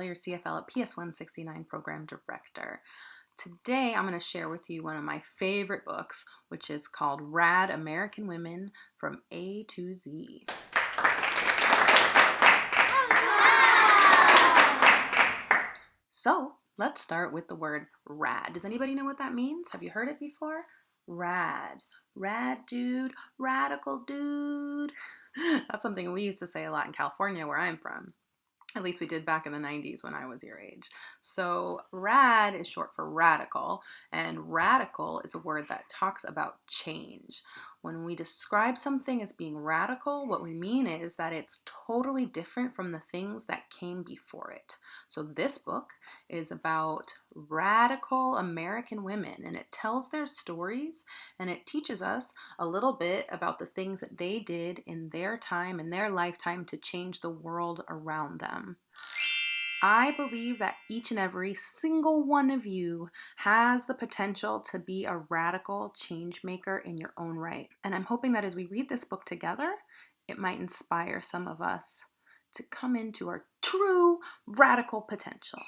Your CFL at PS169 Program Director. Today I'm going to share with you one of my favorite books, which is called Rad American Women from A to Z. So let's start with the word rad. Does anybody know what that means? Have you heard it before? Rad. Rad dude, radical dude. That's something we used to say a lot in California where I'm from. At least we did back in the 90s when I was your age. So rad is short for radical, and radical is a word that talks about change. When we describe something as being radical, what we mean is that it's totally different from the things that came before it. So this book is about radical American women, and it tells their stories, and it teaches us a little bit about the things that they did in their time, in their lifetime, to change the world around them. I believe that each and every single one of you has the potential to be a radical change maker in your own right. And I'm hoping that as we read this book together, it might inspire some of us to come into our true radical potential.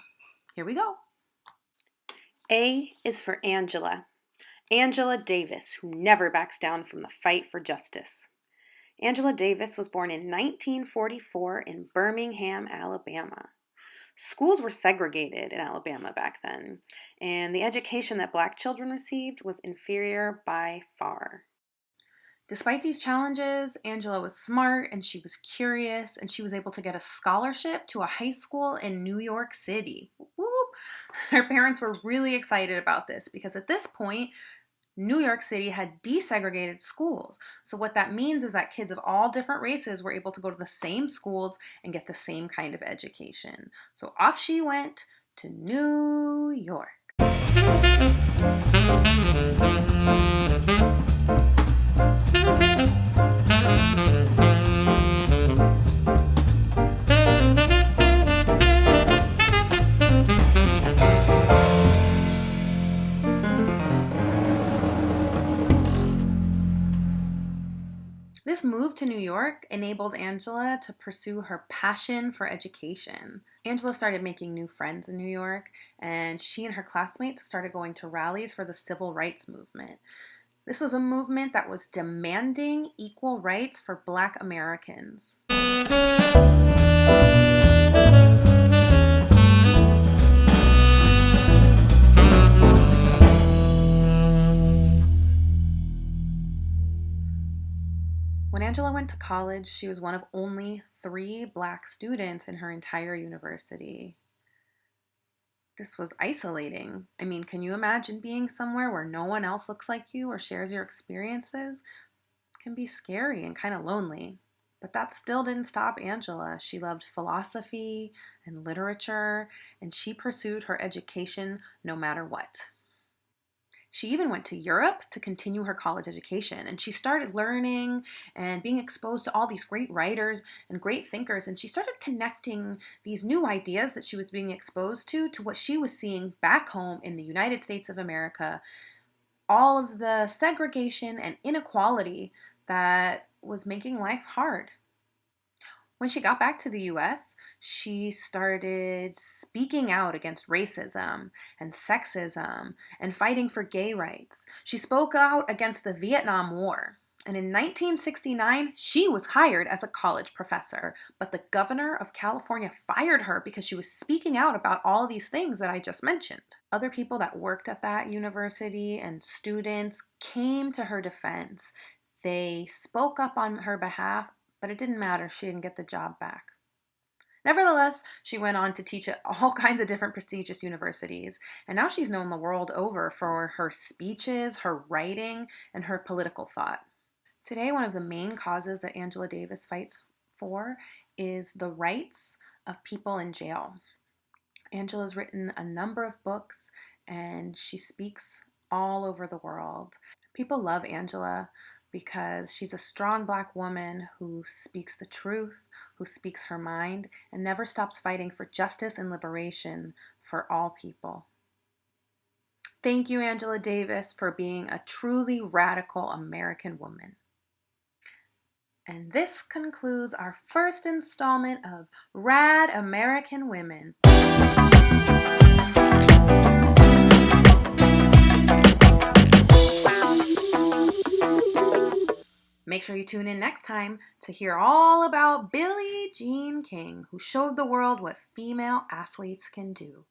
Here we go. A is for Angela. Angela Davis, who never backs down from the fight for justice. Angela Davis was born in 1944 in Birmingham, Alabama. Schools were segregated in Alabama back then, and the education that Black children received was inferior by far. Despite these challenges, Angela was smart and she was curious, and she was able to get a scholarship to a high school in New York City. Whoop. Her parents were really excited about this because at this point, New York City had desegregated schools. So what that means is that kids of all different races were able to go to the same schools and get the same kind of education. So off she went to New York. This move to New York enabled Angela to pursue her passion for education. Angela started making new friends in New York, and she and her classmates started going to rallies for the civil rights movement. This was a movement that was demanding equal rights for Black Americans. When Angela went to college, she was one of only 3 Black students in her entire university. This was isolating. I mean, can you imagine being somewhere where no one else looks like you or shares your experiences? It can be scary and kind of lonely. But that still didn't stop Angela. She loved philosophy and literature, and she pursued her education no matter what. She even went to Europe to continue her college education, and she started learning and being exposed to all these great writers and great thinkers, and she started connecting these new ideas that she was being exposed to what she was seeing back home in the United States of America, all of the segregation and inequality that was making life hard. When she got back to the US, she started speaking out against racism and sexism and fighting for gay rights. She spoke out against the Vietnam War. And in 1969, she was hired as a college professor, but the governor of California fired her because she was speaking out about all these things that I just mentioned. Other people that worked at that university and students came to her defense. They spoke up on her behalf, but it didn't matter. She didn't get the job back. Nevertheless, she went on to teach at all kinds of different prestigious universities, and now she's known the world over for her speeches, her writing, and her political thought. Today, one of the main causes that Angela Davis fights for is the rights of people in jail. Angela's written a number of books and she speaks all over the world. People love Angela because she's a strong Black woman who speaks the truth, who speaks her mind, and never stops fighting for justice and liberation for all people. Thank you, Angela Davis, for being a truly radical American woman. And this concludes our first installment of Rad American Women. Make sure you tune in next time to hear all about Billie Jean King, who showed the world what female athletes can do.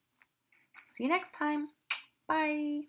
See you next time. Bye.